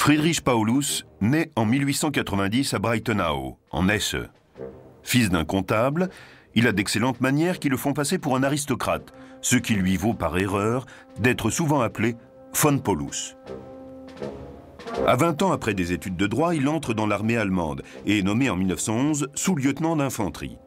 Friedrich Paulus naît en 1890 à Breitenau, en Hesse. Fils d'un comptable, il a d'excellentes manières qui le font passer pour un aristocrate, ce qui lui vaut par erreur d'être souvent appelé von Paulus. À 20 ans après des études de droit, il entre dans l'armée allemande et est nommé en 1911 sous-lieutenant d'infanterie.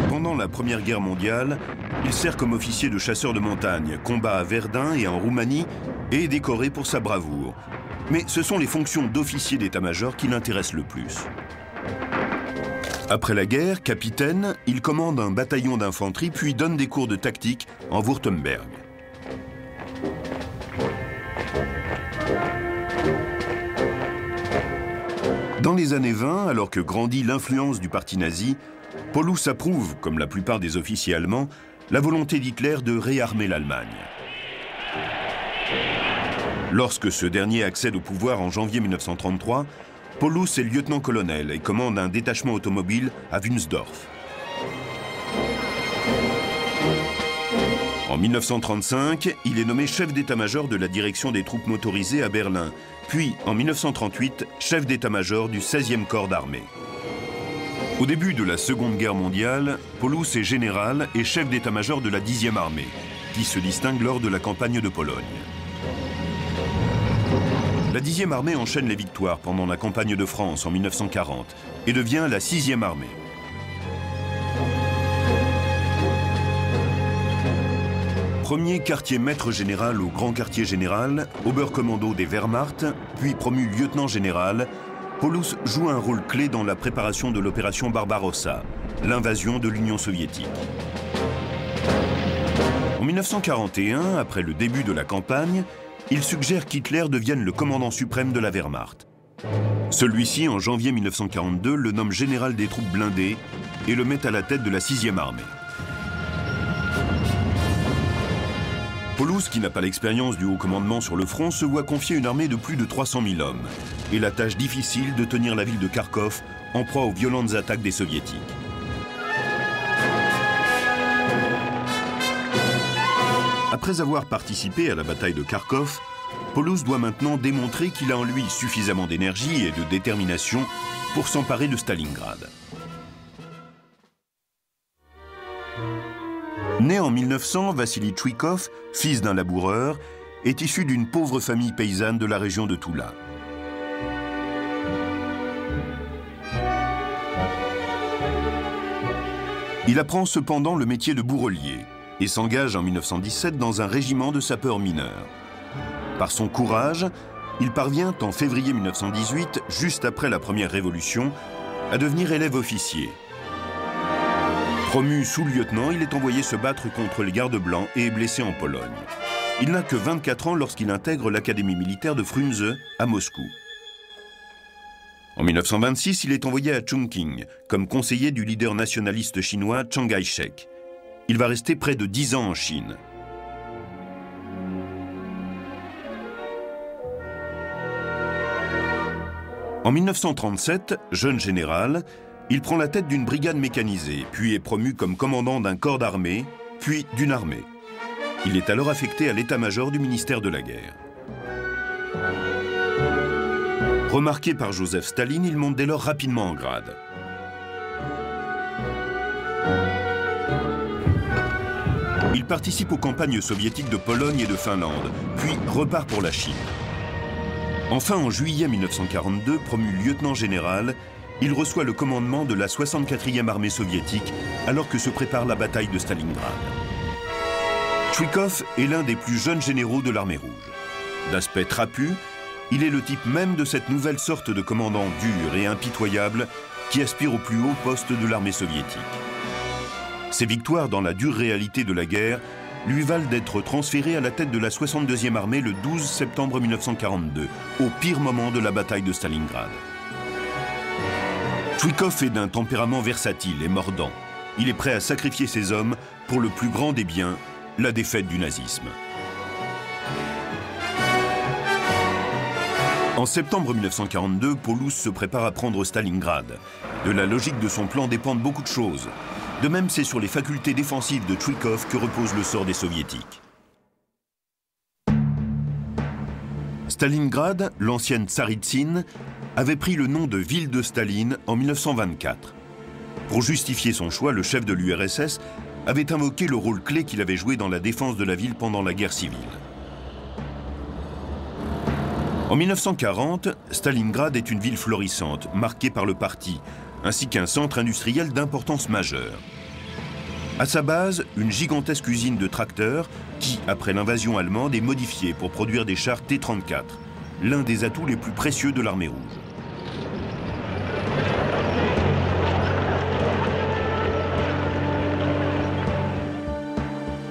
Pendant la Première Guerre mondiale, il sert comme officier de chasseur de montagne, combat à Verdun et en Roumanie et est décoré pour sa bravoure. Mais ce sont les fonctions d'officier d'état-major qui l'intéressent le plus. Après la guerre, capitaine, il commande un bataillon d'infanterie puis donne des cours de tactique en Württemberg. Dans les années 20, alors que grandit l'influence du parti nazi, Paulus approuve, comme la plupart des officiers allemands, la volonté d'Hitler de réarmer l'Allemagne. Lorsque ce dernier accède au pouvoir en janvier 1933, Paulus est lieutenant-colonel et commande un détachement automobile à Wunsdorf. En 1935, il est nommé chef d'état-major de la direction des troupes motorisées à Berlin, puis en 1938, chef d'état-major du 16e corps d'armée. Au début de la Seconde Guerre mondiale, Paulus est général et chef d'état-major de la 10e armée, qui se distingue lors de la campagne de Pologne. La 10e armée enchaîne les victoires pendant la campagne de France en 1940 et devient la 6e armée. Premier quartier maître général au grand quartier général, Oberkommando des Wehrmacht, puis promu lieutenant général, Paulus joue un rôle clé dans la préparation de l'opération Barbarossa, l'invasion de l'Union soviétique. En 1941, après le début de la campagne, il suggère qu'Hitler devienne le commandant suprême de la Wehrmacht. Celui-ci, en janvier 1942, le nomme général des troupes blindées et le met à la tête de la 6e armée. Paulus, qui n'a pas l'expérience du haut commandement sur le front, se voit confier une armée de plus de 300 000 hommes et la tâche difficile de tenir la ville de Kharkov en proie aux violentes attaques des Soviétiques. Après avoir participé à la bataille de Kharkov, Paulus doit maintenant démontrer qu'il a en lui suffisamment d'énergie et de détermination pour s'emparer de Stalingrad. Né en 1900, Vassili Tchouikov, fils d'un laboureur, est issu d'une pauvre famille paysanne de la région de Toula. Il apprend cependant le métier de bourrelier et s'engage en 1917 dans un régiment de sapeurs mineurs. Par son courage, il parvient en février 1918, juste après la première révolution, à devenir élève officier. Promu sous-lieutenant, il est envoyé se battre contre les gardes blancs et est blessé en Pologne. Il n'a que 24 ans lorsqu'il intègre l'académie militaire de Frunze à Moscou. En 1926, il est envoyé à Chongqing comme conseiller du leader nationaliste chinois Chiang Kai-shek. Il va rester près de 10 ans en Chine. En 1937, jeune général, il prend la tête d'une brigade mécanisée, puis est promu comme commandant d'un corps d'armée, puis d'une armée. Il est alors affecté à l'état-major du ministère de la Guerre. Remarqué par Joseph Staline, il monte dès lors rapidement en grade. Il participe aux campagnes soviétiques de Pologne et de Finlande, puis repart pour la Chine. Enfin, en juillet 1942, promu lieutenant général, il reçoit le commandement de la 64e armée soviétique alors que se prépare la bataille de Stalingrad. Tchouikov est l'un des plus jeunes généraux de l'armée rouge. D'aspect trapu, il est le type même de cette nouvelle sorte de commandant dur et impitoyable qui aspire au plus haut poste de l'armée soviétique. Ses victoires dans la dure réalité de la guerre lui valent d'être transféré à la tête de la 62e armée le 12 septembre 1942, au pire moment de la bataille de Stalingrad. Tchouikov est d'un tempérament versatile et mordant. Il est prêt à sacrifier ses hommes pour le plus grand des biens, la défaite du nazisme. En septembre 1942, Paulus se prépare à prendre Stalingrad. De la logique de son plan dépendent beaucoup de choses. De même, c'est sur les facultés défensives de Tchouikov que repose le sort des Soviétiques. Stalingrad, l'ancienne Tsaritsine, avait pris le nom de ville de Staline en 1924. Pour justifier son choix, le chef de l'URSS avait invoqué le rôle clé qu'il avait joué dans la défense de la ville pendant la guerre civile. En 1940, Stalingrad est une ville florissante, marquée par le parti, ainsi qu'un centre industriel d'importance majeure. À sa base, une gigantesque usine de tracteurs qui, après l'invasion allemande, est modifiée pour produire des chars T-34, l'un des atouts les plus précieux de l'armée rouge.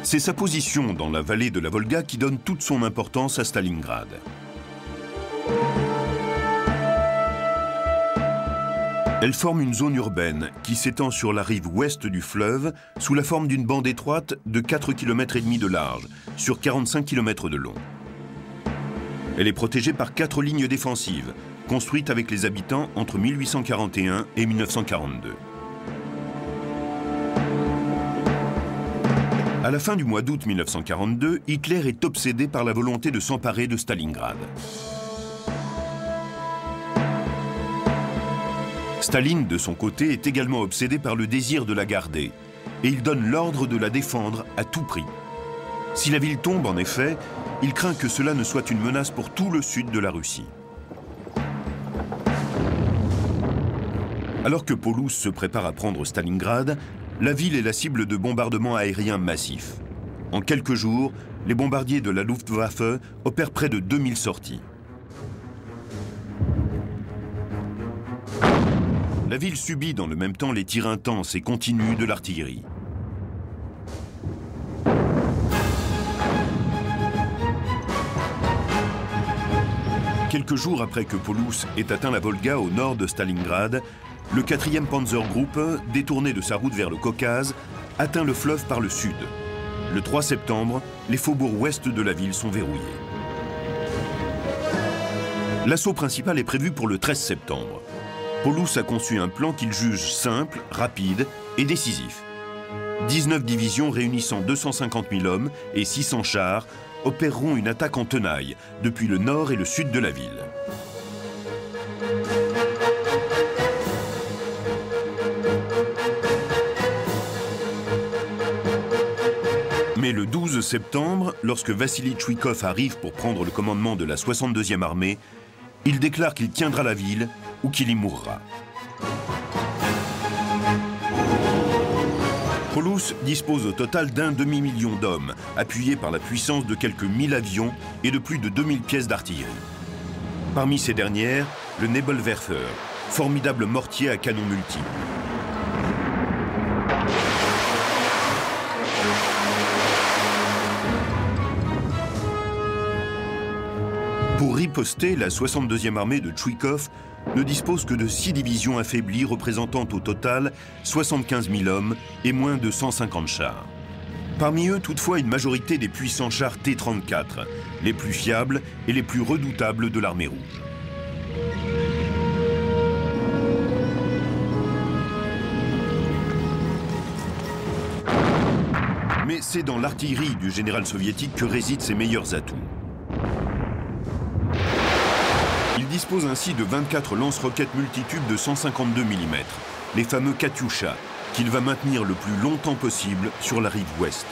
C'est sa position dans la vallée de la Volga qui donne toute son importance à Stalingrad. Elle forme une zone urbaine qui s'étend sur la rive ouest du fleuve sous la forme d'une bande étroite de 4,5 km de large sur 45 km de long. Elle est protégée par 4 lignes défensives, construites avec les habitants entre 1841 et 1942. À la fin du mois d'août 1942, Hitler est obsédé par la volonté de s'emparer de Stalingrad. Staline, de son côté, est également obsédé par le désir de la garder, et il donne l'ordre de la défendre à tout prix. Si la ville tombe, en effet, il craint que cela ne soit une menace pour tout le sud de la Russie. Alors que Paulus se prépare à prendre Stalingrad, la ville est la cible de bombardements aériens massifs. En quelques jours, les bombardiers de la Luftwaffe opèrent près de 2000 sorties. La ville subit dans le même temps les tirs intenses et continus de l'artillerie. Quelques jours après que Paulus ait atteint la Volga au nord de Stalingrad, le 4e Panzergruppe, détourné de sa route vers le Caucase, atteint le fleuve par le sud. Le 3 septembre, les faubourgs ouest de la ville sont verrouillés. L'assaut principal est prévu pour le 13 septembre. Paulus a conçu un plan qu'il juge simple, rapide et décisif. 19 divisions réunissant 250 000 hommes et 600 chars opéreront une attaque en tenaille depuis le nord et le sud de la ville. Mais le 12 septembre, lorsque Vassili Tchoukov arrive pour prendre le commandement de la 62e armée, il déclare qu'il tiendra la ville ou qu'il y mourra. Paulus dispose au total d'un demi-million d'hommes, appuyés par la puissance de quelques 1000 avions et de plus de 2000 pièces d'artillerie. Parmi ces dernières, le Nebelwerfer, formidable mortier à canon multiples. Pour riposter, la 62e armée de Tchoukov ne dispose que de 6 divisions affaiblies représentant au total 75 000 hommes et moins de 150 chars. Parmi eux, toutefois, une majorité des puissants chars T-34, les plus fiables et les plus redoutables de l'armée rouge. Mais c'est dans l'artillerie du général soviétique que résident ses meilleurs atouts. Il dispose ainsi de 24 lance-roquettes multitubes de 152 mm, les fameux Katyusha, qu'il va maintenir le plus longtemps possible sur la rive ouest.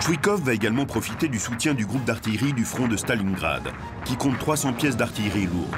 Tchoukov va également profiter du soutien du groupe d'artillerie du front de Stalingrad, qui compte 300 pièces d'artillerie lourde.